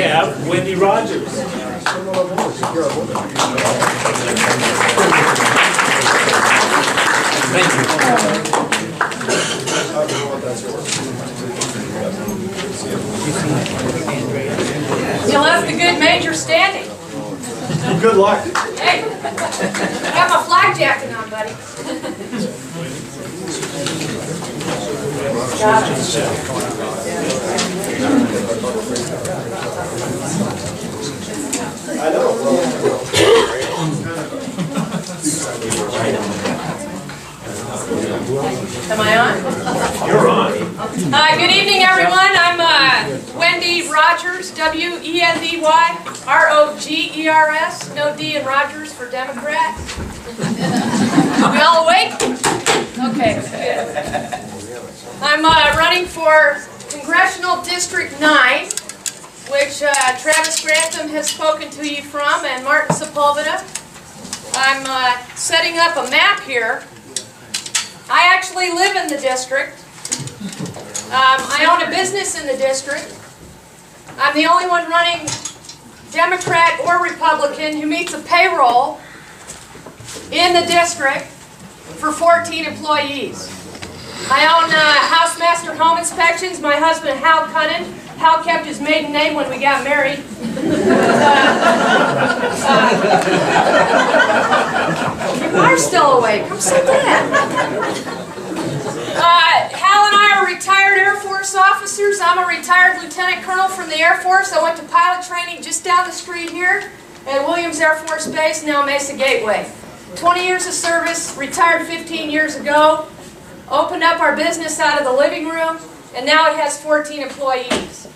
have Wendy Rogers. Thank you. You left the good major standing. Good luck. Hey, I got my flak jacket on, buddy. Got I know. Am I on? You're on. Good evening, everyone. I'm Wendy Rogers, W-E-N-D-Y-R-O-G-E-R-S. No D in Rogers for Democrat. We all awake? Okay, good. I'm running for Congressional District 9, which Travis Grantham has spoken to you from, and Martin Sepulveda. I'm setting up a map here. I actually live in the district. I own a business in the district. I'm the only one running, Democrat or Republican, who meets a payroll in the district for 14 employees. I own Housemaster Home Inspections. My husband, Hal Cunnin. Hal kept his maiden name when we got married. You are still awake. I'm so glad. Hal and I are retired Air Force officers. I'm a retired lieutenant colonel from the Air Force. I went to pilot training just down the street here at Williams Air Force Base, now Mesa Gateway. 20 years of service, retired 15 years ago. Opened up our business out of the living room, and now it has 14 employees.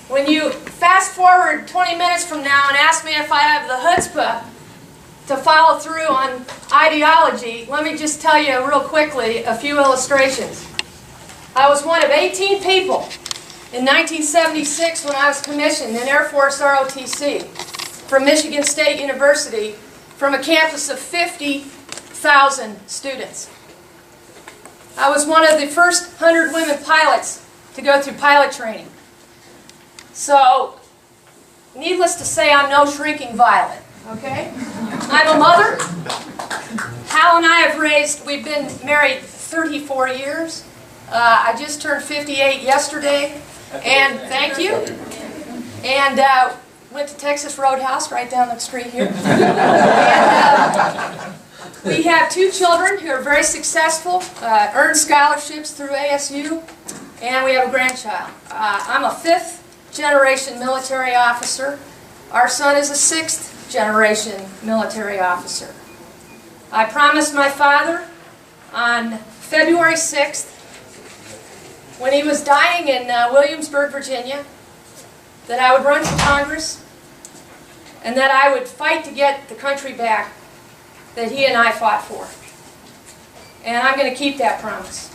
When you fast forward 20 minutes from now and ask me if I have the chutzpah to follow through on ideology, let me just tell you real quickly a few illustrations. I was one of 18 people in 1976 when I was commissioned in Air Force ROTC from Michigan State University from a campus of 50,000 students. I was one of the first 100 women pilots to go through pilot training. So, needless to say, I'm no shrinking violet, okay? I'm a mother. Hal and I have we've been married 34 years. I just turned 58 yesterday, and thank you. And went to Texas Roadhouse right down the street here. And, we have 2 children who are very successful, earned scholarships through ASU, and we have a grandchild. I'm a 5th generation military officer. Our son is a 6th generation military officer. I promised my father on February 6th, when he was dying in Williamsburg, Virginia, that I would run for Congress and that I would fight to get the country back that he and I fought for. And I'm going to keep that promise.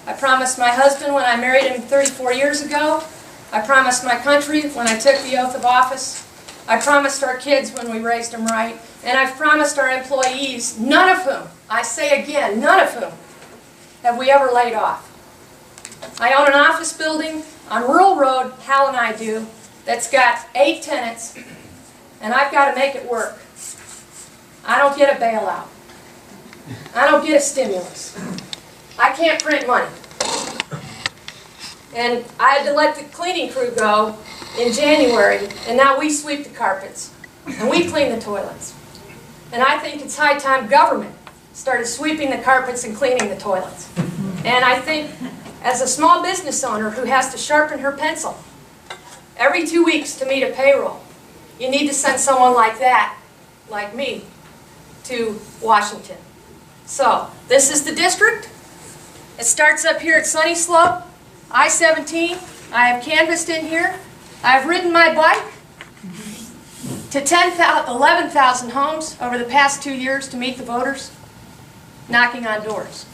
I promised my husband when I married him 34 years ago. I promised my country when I took the oath of office. I promised our kids when we raised them right. And I've promised our employees, none of whom, I say again, none of whom, have we ever laid off. I own an office building on Rural Road, Hal and I do, that's got 8 tenants, and I've got to make it work. I don't get a bailout. I don't get a stimulus. I can't print money. And I had to let the cleaning crew go in January, and now we sweep the carpets, and we clean the toilets. And I think it's high time government started sweeping the carpets and cleaning the toilets. And I think as a small business owner who has to sharpen her pencil every 2 weeks to meet a payroll, you need to send someone like that, like me, to Washington. So, this is the district. It starts up here at Sunny Slope, I-17. I have canvassed in here. I've ridden my bike to 11,000 homes over the past 2 years to meet the voters, knocking on doors.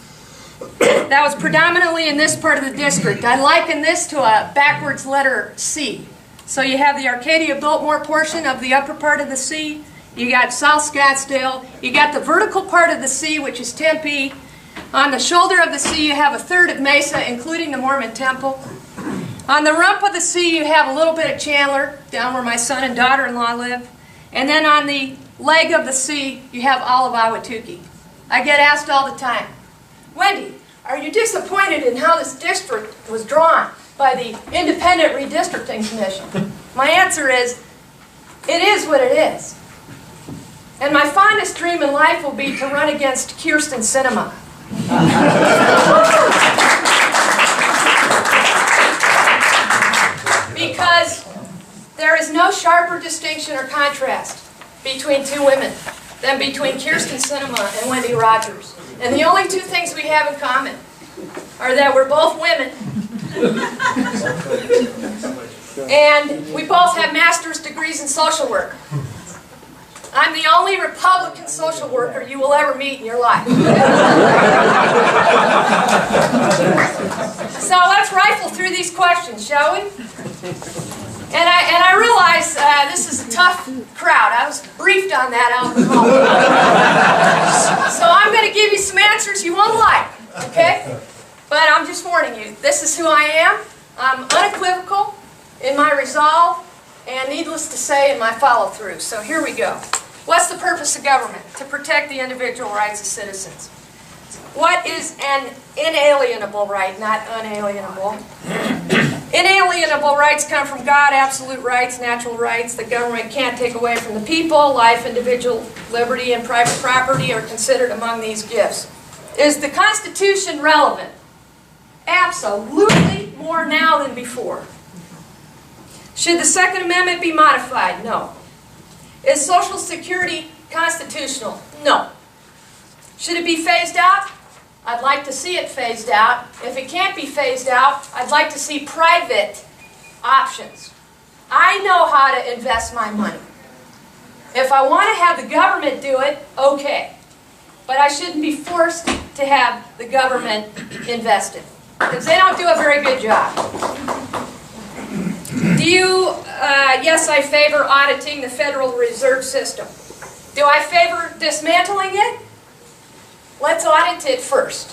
That was predominantly in this part of the district. I liken this to a backwards letter C. So you have the Arcadia-Biltmore portion of the upper part of the C. You got South Scottsdale. You got the vertical part of the C, which is Tempe. On the shoulder of the C, you have a third of Mesa, including the Mormon Temple. On the rump of the sea, you have a little bit of Chandler, down where my son and daughter-in-law live. And then on the leg of the sea, you have all of Ahwatukee. I get asked all the time, Wendy, are you disappointed in how this district was drawn by the Independent Redistricting Commission? My answer is, it is what it is. And my fondest dream in life will be to run against Kirsten Sinema. Because there is no sharper distinction or contrast between two women than between Kirsten Sinema and Wendy Rogers. And the only two things we have in common are that we're both women and we both have master's degrees in social work. I'm the only Republican social worker you will ever meet in your life. So let's rifle through these questions, shall we? And I realize this is a tough crowd. I was briefed on that out in the hall. So I'm going to give you some answers you won't like, okay? But I'm just warning you, this is who I am. I'm unequivocal in my resolve, and needless to say, in my follow-through. So here we go. What's the purpose of government? To protect the individual rights of citizens. What is an inalienable right, not unalienable? Inalienable rights come from God, absolute rights, natural rights that government can't take away from the people. Life, individual liberty, and private property are considered among these gifts. Is the Constitution relevant? Absolutely, more now than before. Should the Second Amendment be modified? No. Is Social Security constitutional? No. Should it be phased out? I'd like to see it phased out. If it can't be phased out, I'd like to see private options. I know how to invest my money. If I want to have the government do it, okay. But I shouldn't be forced to have the government invested, because they don't do a very good job. Do you, yes, I favor auditing the Federal Reserve System. Do I favor dismantling it? Let's audit it first,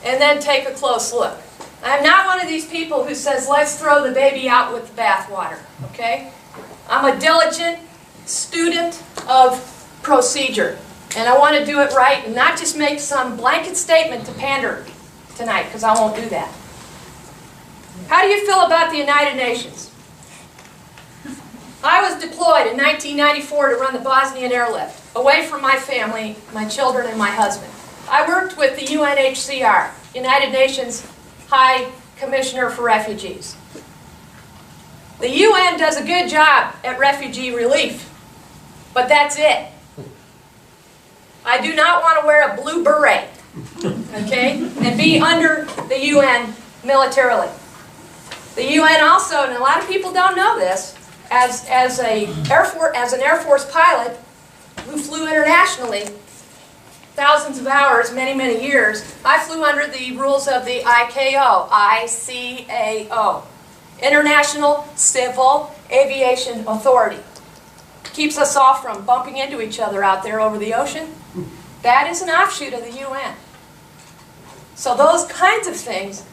and then take a close look. I'm not one of these people who says, let's throw the baby out with the bathwater, okay? I'm a diligent student of procedure, and I want to do it right and not just make some blanket statement to pander tonight, because I won't do that. How do you feel about the United Nations? I was deployed in 1994 to run the Bosnian airlift, away from my family, my children, and my husband. I worked with the UNHCR, United Nations High Commissioner for Refugees. The UN does a good job at refugee relief, but that's it. I do not want to wear a blue beret, okay, and be under the UN militarily. The UN also, and a lot of people don't know this, as an Air Force pilot who flew internationally thousands of hours, many, many years, I flew under the rules of the ICAO, International Civil Aviation Authority. Keeps us all from bumping into each other out there over the ocean. That is an offshoot of the UN. So those kinds of things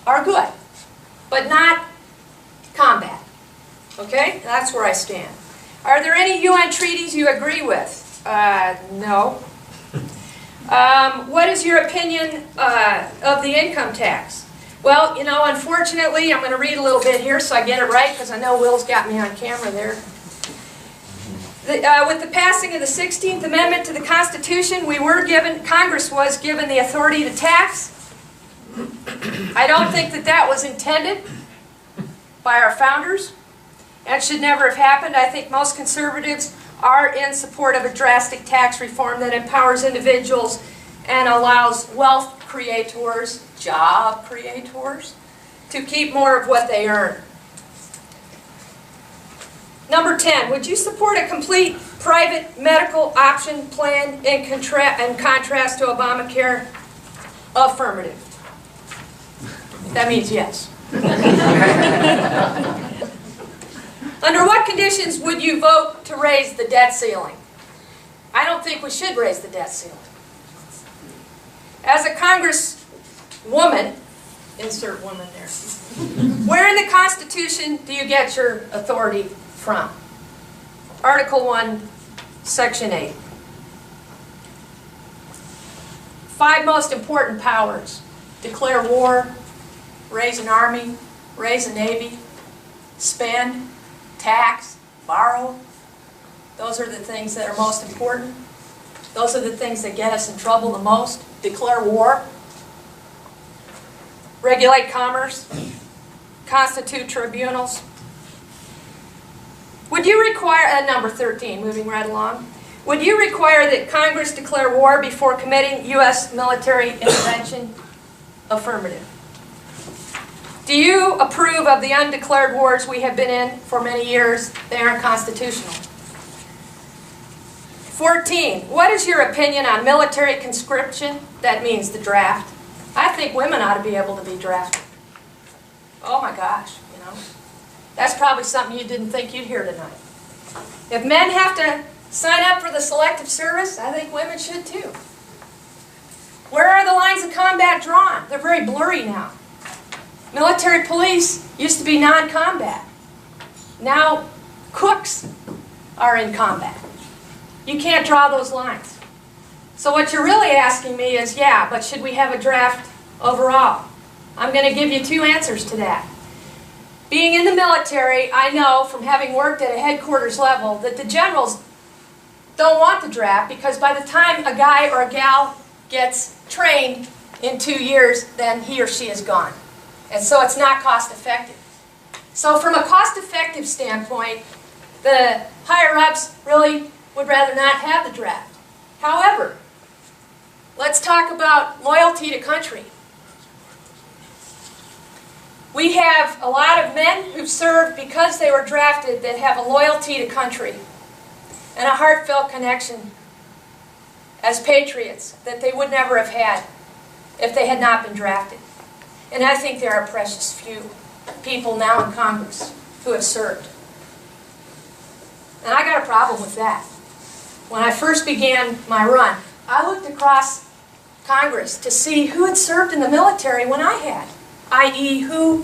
are good, but not combat. Okay? That's where I stand. Are there any UN treaties you agree with? No. What is your opinion of the income tax? Well, you know, unfortunately, I'm going to read a little bit here so I get it right, because I know Will's got me on camera there. With the passing of the 16th Amendment to the Constitution, Congress was given the authority to tax. I don't think that was intended by our founders. That should never have happened. I think most conservatives are in support of a drastic tax reform that empowers individuals and allows wealth creators, job creators, to keep more of what they earn. Number 10, would you support a complete private medical option plan in contrast to Obamacare? Affirmative. That means yes. Under what conditions would you vote to raise the debt ceiling? I don't think we should raise the debt ceiling. As a congresswoman, insert woman there. Where in the Constitution do you get your authority from? Article 1, Section 8. 5 most important powers: declare war, raise an army, raise a navy, spend, tax, borrow. Those are the things that are most important. Those are the things that get us in trouble the most. Declare war, regulate commerce, constitute tribunals. Would you require, number 13, moving right along, would you require that Congress declare war before committing U.S. military intervention? Affirmative. Do you approve of the undeclared wars we have been in for many years? They aren't constitutional. 14. What is your opinion on military conscription? That means the draft. I think women ought to be able to be drafted. Oh my gosh, you know. That's probably something you didn't think you'd hear tonight. If men have to sign up for the selective service, I think women should too. Where are the lines of combat drawn? They're very blurry now. Military police used to be non-combat. Now cooks are in combat. You can't draw those lines. So what you're really asking me is, yeah, but should we have a draft overall? I'm going to give you 2 answers to that. Being in the military, I know from having worked at a headquarters level that the generals don't want the draft, because by the time a guy or a gal gets trained in 2 years, then he or she is gone. And so it's not cost effective. So from a cost effective standpoint, the higher ups really would rather not have the draft. However, let's talk about loyalty to country. We have a lot of men who've served because they were drafted that have a loyalty to country and a heartfelt connection as patriots that they would never have had if they had not been drafted. And I think there are precious few people now in Congress who have served. And I got a problem with that. When I first began my run, I looked across Congress to see who had served in the military when I had, i.e. who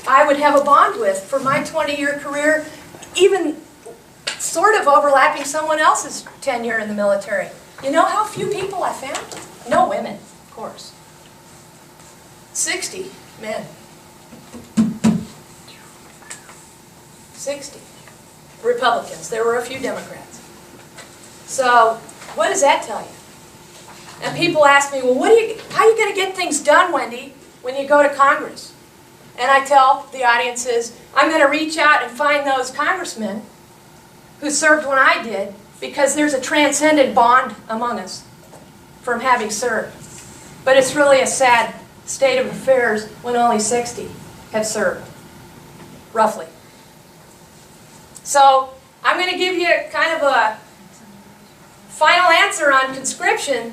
I would have a bond with for my 20-year career, even sort of overlapping someone else's tenure in the military. You know how few people I found? No women, of course. 60 men. 60 Republicans. There were a few Democrats. So, what does that tell you? And people ask me, well, how are you going to get things done, Wendy, when you go to Congress? And I tell the audiences, I'm going to reach out and find those congressmen who served when I did, because there's a transcendent bond among us from having served. But it's really a sad state of affairs when only 60 have served, roughly. So I'm going to give you kind of a final answer on conscription.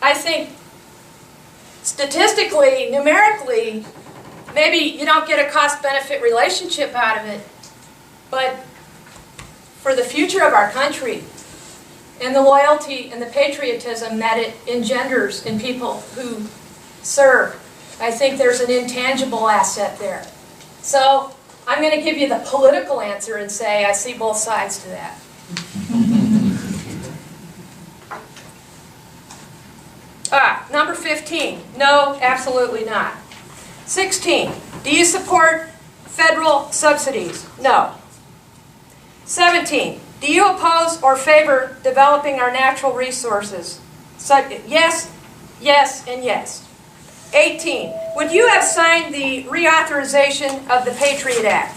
I think statistically, numerically, maybe you don't get a cost-benefit relationship out of it, but for the future of our country and the loyalty and the patriotism that it engenders in people who serve, I think there's an intangible asset there. So I'm going to give you the political answer and say I see both sides to that. Number 15. No, absolutely not. 16. Do you support federal subsidies? No. 17. Do you oppose or favor developing our natural resources? So, yes, yes, and yes. 18. Would you have signed the reauthorization of the Patriot Act?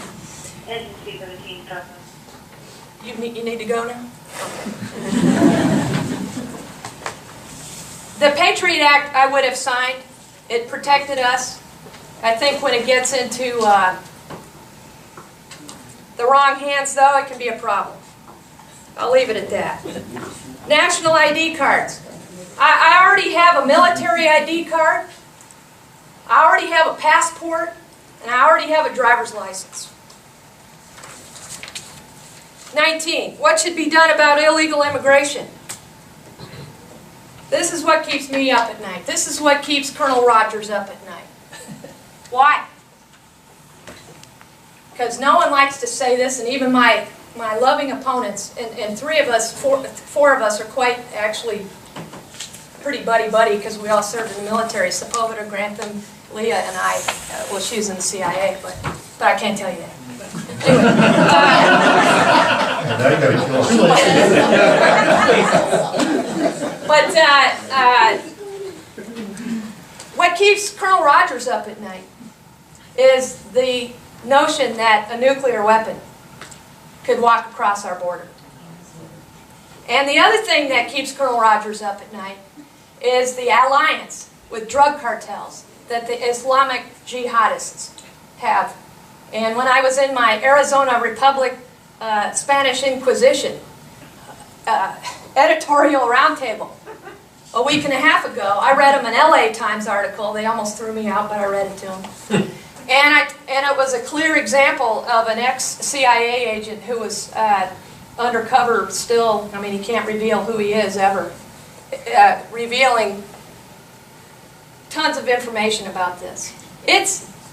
You need to go now? The Patriot Act I would have signed. It protected us. I think when it gets into the wrong hands, though, it can be a problem. I'll leave it at that. National ID cards. I already have a military ID card. I already have a passport. And I already have a driver's license. 19. What should be done about illegal immigration? This is what keeps me up at night. This is what keeps Colonel Rogers up at night. Why? Because no one likes to say this, and even my loving opponents, and four of us are quite actually pretty buddy-buddy because we all served in the military. Sepulveda, Grantham, Leah, and I, well, she was in the CIA, but I can't tell you that. Anyway, what keeps Colonel Rogers up at night is the notion that a nuclear weapon could walk across our border. And the other thing that keeps Colonel Rogers up at night is the alliance with drug cartels that the Islamic jihadists have. And when I was in my Arizona Republic Spanish Inquisition editorial roundtable a week and a half ago, I read them an LA Times article. They almost threw me out, but I read it to them. And it was a clear example of an ex-CIA agent who was undercover still. I mean, he can't reveal who he is ever. Revealing tons of information about this.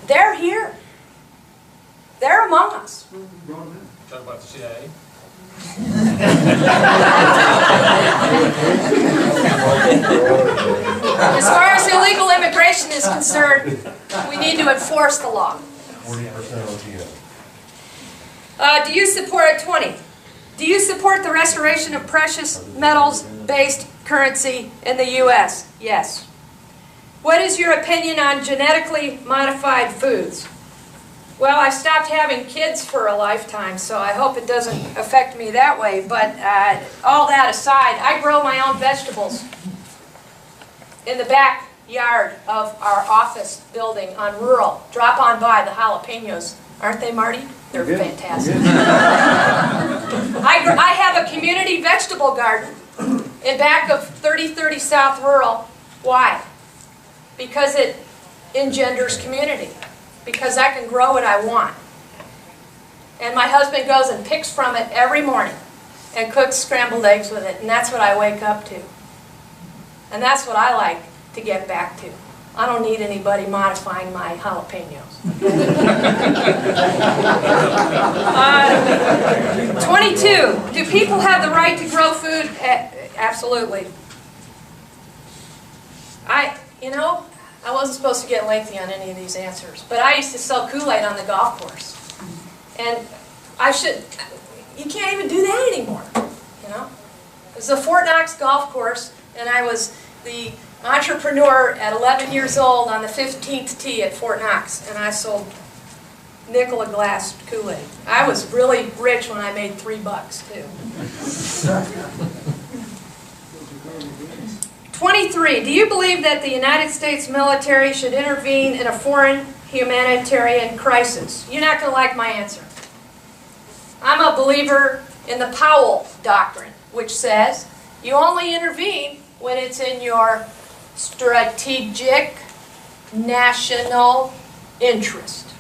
They're here. They're among us. Talk about the CIA. As far as illegal immigration is concerned, we need to enforce the law. 40% Do you support 20? Do you support the restoration of precious metals-based currency in the U.S.? Yes. What is your opinion on genetically modified foods? Well, I stopped having kids for a lifetime, so I hope it doesn't affect me that way. But all that aside, I grow my own vegetables in the backyard of our office building on Rural. Drop on by the jalapenos. Aren't they, Marty? They're fantastic. I have a community vegetable garden in back of 3030 South Rural. Why? Because it engenders community. Because I can grow what I want. And my husband goes and picks from it every morning and cooks scrambled eggs with it. And that's what I wake up to. And that's what I like to get back to. I don't need anybody modifying my jalapenos. 22. Do people have the right to grow food? Absolutely. I wasn't supposed to get lengthy on any of these answers, but I used to sell Kool-Aid on the golf course. And you can't even do that anymore, you know? It was the Fort Knox golf course, and I was the entrepreneur at 11 years old on the 15th tee at Fort Knox, and I sold nickel a glass Kool-Aid. I was really rich when I made $3 too. 23. Do you believe that the United States military should intervene in a foreign humanitarian crisis? You're not going to like my answer. I'm a believer in the Powell Doctrine, which says you only intervene when it's in your strategic national interest.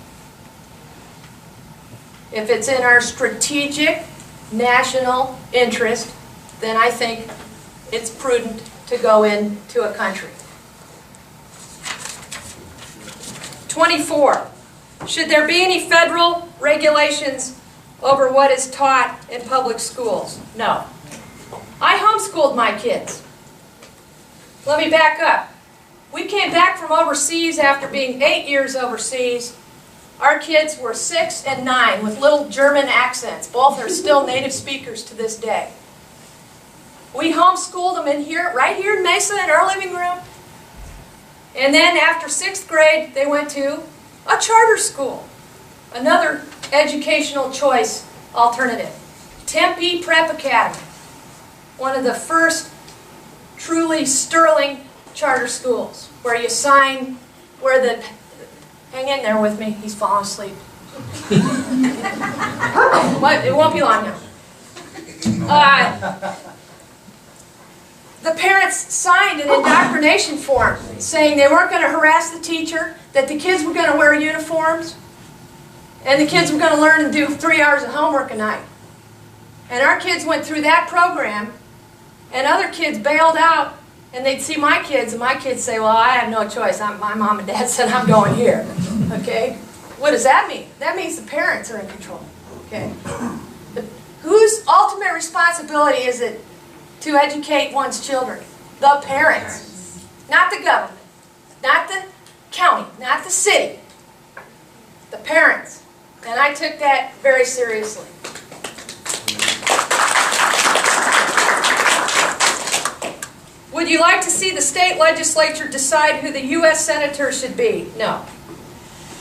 If it's in our strategic national interest, then I think it's prudent to go into a country. 24. Should there be any federal regulations over what is taught in public schools? No. I homeschooled my kids. Let me back up. We came back from overseas after being 8 years overseas. Our kids were 6 and 9 with little German accents. Both are still native speakers to this day. We homeschooled them right here in Mesa in our living room. And then after 6th grade, they went to a charter school. Another educational choice alternative. Tempe Prep Academy. One of the first truly sterling charter schools where you sign, hang in there with me, he's falling asleep. It won't be long now. The parents signed an indoctrination form saying they weren't going to harass the teacher, that the kids were going to wear uniforms, and the kids were going to learn and do 3 hours of homework a night. And our kids went through that program, and other kids bailed out, and they'd see my kids, and my kids say, well, I have no choice. My mom and dad said I'm going here. Okay? What does that mean? That means the parents are in control. Okay? But whose ultimate responsibility is it to educate one's children? The parents. Not the government. Not the county. Not the city. The parents. And I took that very seriously. Would you like to see the state legislature decide who the U.S. senator should be? No.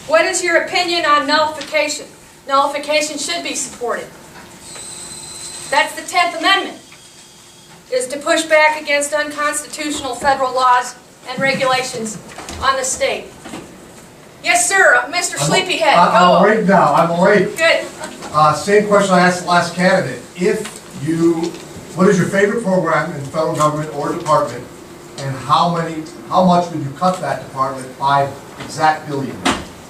What is your opinion on nullification? Nullification should be supported. That's the 10th Amendment, is to push back against unconstitutional federal laws and regulations on the state. Yes, sir, Mr. Sleepyhead, I'm go. awake now, I'm awake. Good. Same question I asked the last candidate. What is your favorite program in the federal government or department, and how much would you cut that department by exact billion?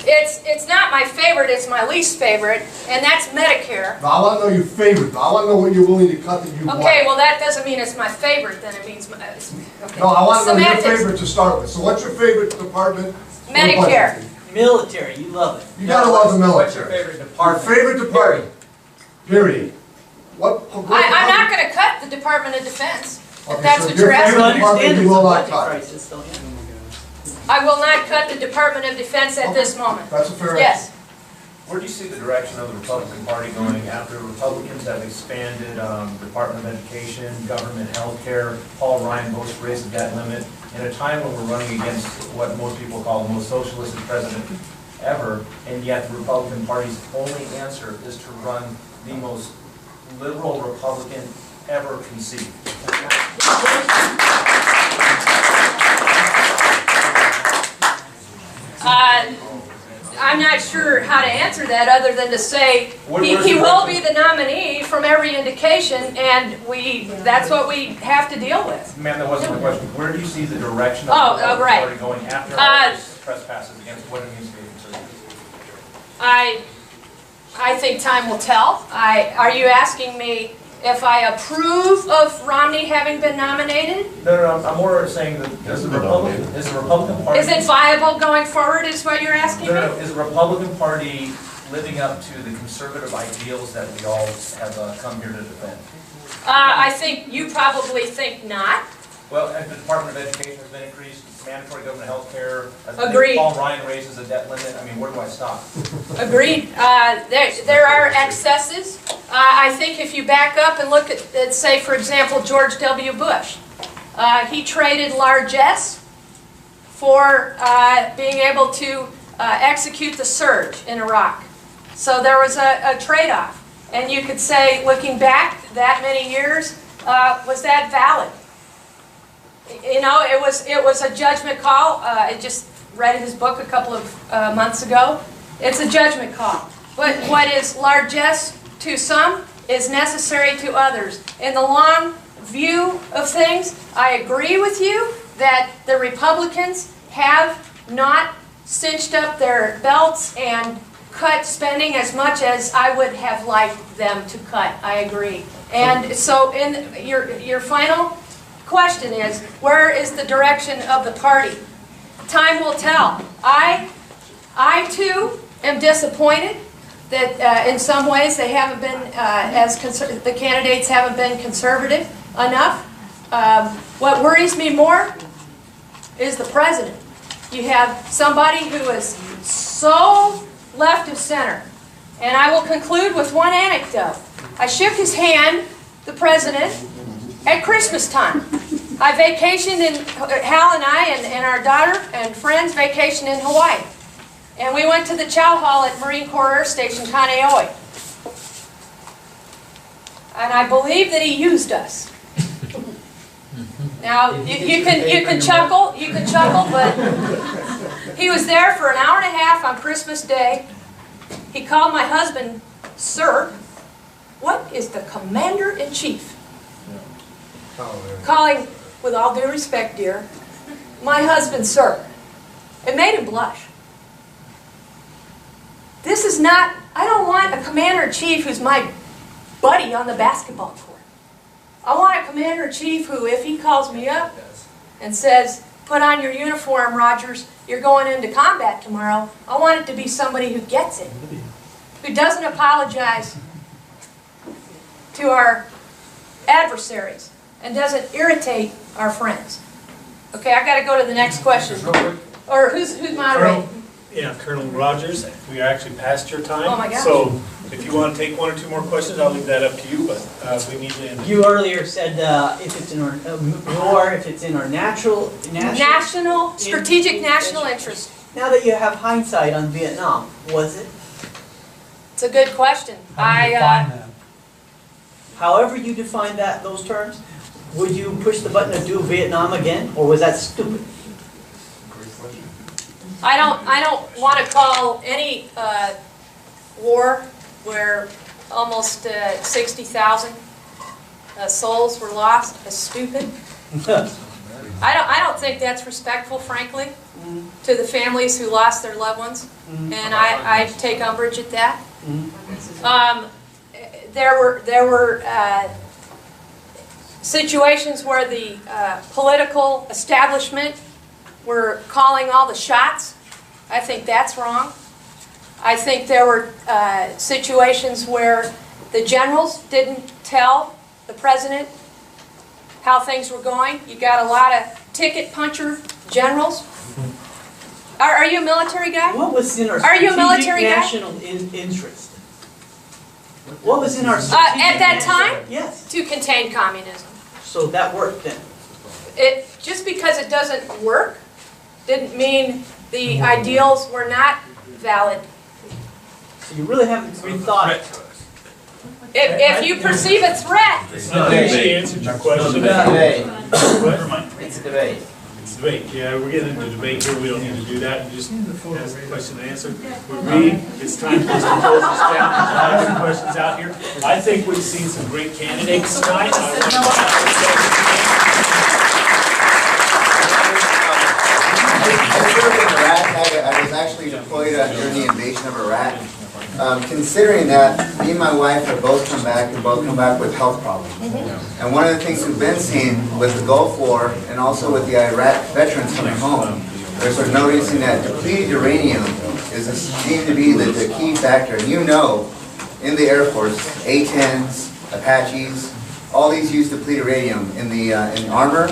It's not my favorite, it's my least favorite, and that's Medicare. No, I want to know your favorite. I want to know what you're willing to cut that you want. Okay, well that doesn't mean it's my favorite, then it means okay. No, I want to know your Semantics. favorite to start with. So what's your favorite department? Medicare. Military, you love it. You gotta love the What's your military. favorite Your department? favorite department. Period. I'm not going to cut the Department of Defense, if Okay, that's so what your you're You favorite asking. department understand you it's will a not budget cut. crisis, don't you? I will not cut the Department of Defense at this moment. That's a fair answer. Yes. Where do you see the direction of the Republican Party going after Republicans have expanded Department of Education, government health care? Paul Ryan votes to raise the debt limit. In a time when we're running against what most people call the most socialistic president ever, and yet the Republican Party's only answer is to run the most liberal Republican ever conceived. I'm not sure how to answer that other than to say he will be the nominee from every indication, and that's what we have to deal with. Ma'am, that wasn't my question. Where do you see the direction of Oh, the Republican right. Party going after all this trespasses against what it means to be conservative? I think time will tell. Are you asking me if I approve of Romney having been nominated? No, I'm more saying that is the Republican Party... Is it viable going forward is what you're asking me? No, is the Republican Party living up to the conservative ideals that we all have come here to defend? I think you probably think not. Well, and the Department of Education has been increased, mandatory government health care. Agreed. Paul Ryan raises the debt limit. I mean, where do I stop? Agreed. There are excesses. I think if you back up and look at, say, for example, George W. Bush, he traded largesse for being able to execute the surge in Iraq. So there was a trade-off. And you could say, looking back that many years, was that valid? You know, it was a judgment call. I just read his book a couple of months ago. It's a judgment call. But what is largesse to some is necessary to others. In the long view of things, I agree with you that the Republicans have not cinched up their belts and cut spending as much as I would have liked them to cut. I agree. And so in your final question is, where is the direction of the party? Time will tell. I too am disappointed that in some ways they haven't been the candidates haven't been conservative enough. What worries me more is the president. You have somebody who is so left of center. And I will conclude with one anecdote. I shook his hand, the president, at Christmas time. I vacationed in, Hal and I and our daughter and friends vacationed in Hawaii. And we went to the chow hall at Marine Corps Air Station, Kaneohe. And I believe that he used us. Now, you can chuckle, but he was there for an hour and a half on Christmas Day. He called my husband, "Sir, what is the Commander-in-Chief?" Calling, with all due respect, dear, my husband, "Sir." It made him blush. This is not, I don't want a Commander-in-Chief who's my buddy on the basketball court. I want a Commander-in-Chief who, if he calls me up and says, put on your uniform, Rogers, you're going into combat tomorrow. I want it to be somebody who gets it, who doesn't apologize to our adversaries and doesn't irritate our friends. Okay, I gotta go to the next question. Or who's moderating? Yeah, Colonel Rogers, we are actually past your time. Oh my gosh. So if you want to take one or two more questions, I'll leave that up to you, but we need to end. You earlier said if it's in our war, if it's in our national Strategic national interest. Now that you have hindsight on Vietnam, was it? It's a good question. However you define that, those terms, would you push the button to do Vietnam again, or was that stupid? I don't want to call any war where almost 60,000 souls were lost as stupid. I don't think that's respectful, frankly, to the families who lost their loved ones, and I take umbrage at that. There were situations where the political establishment were calling all the shots. I think that's wrong. I think there were situations where the generals didn't tell the president how things were going. You got a lot of ticket puncher generals. Are you a military guy? What was in our Are you a military guy? national interest? What was in our strategic At that time? Yes. To contain communism. So that worked then. Just because it doesn't work didn't mean the ideals were not valid. So you really haven't rethought it. If you perceive a threat, I think she answered your question. It's a debate. It's a debate, yeah, we're getting into debate here, we don't need to do that, we just ask the question and answer. We read, it's time for us to close this down, there's a lot of questions out here. I think we've seen some great candidates tonight. I was actually deployed during the invasion of Iraq. Considering that, me and my wife have both come back and both come back with health problems. And one of the things we've been seeing with the Gulf War and also with the Iraq veterans coming home, they're sort of noticing that depleted uranium is deemed to be the key factor. And you know, in the Air Force, A-10s, Apaches, all these use depleted uranium in the in armor,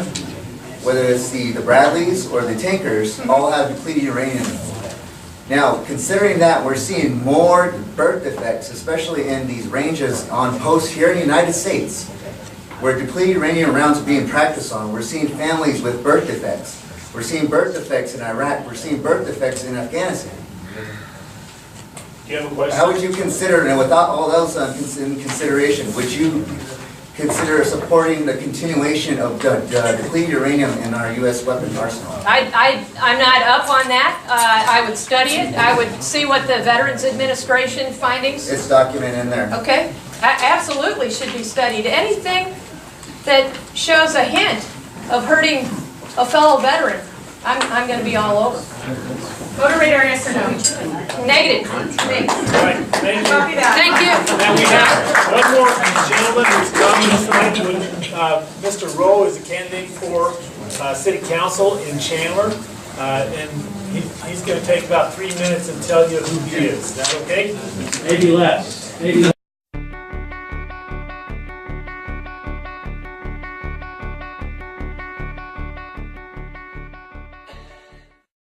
whether it's the Bradleys or the tankers, all have depleted uranium. Now, considering that, we're seeing more birth defects, especially in these ranges on posts here in the United States, where depleted uranium rounds are being practiced on. We're seeing families with birth defects. We're seeing birth defects in Iraq. We're seeing birth defects in Afghanistan. Do you have a question? How would you consider, and without all those in consideration, would you consider supporting the continuation of depleted uranium in our U.S. weapons arsenal? I'm not up on that. I would study it. I would see what the Veterans Administration findings. It's documented in there. Okay, absolutely should be studied. Anything that shows a hint of hurting a fellow veteran, I'm going to be all over. Moderator, yes or no? Negative. Right, thank you. Copy that. Thank you. Now we have one more gentleman who's coming tonight. Mr. Rowe is a candidate for City Council in Chandler, and he's going to take about 3 minutes and tell you who he is. Is that okay? Maybe less. Maybe less.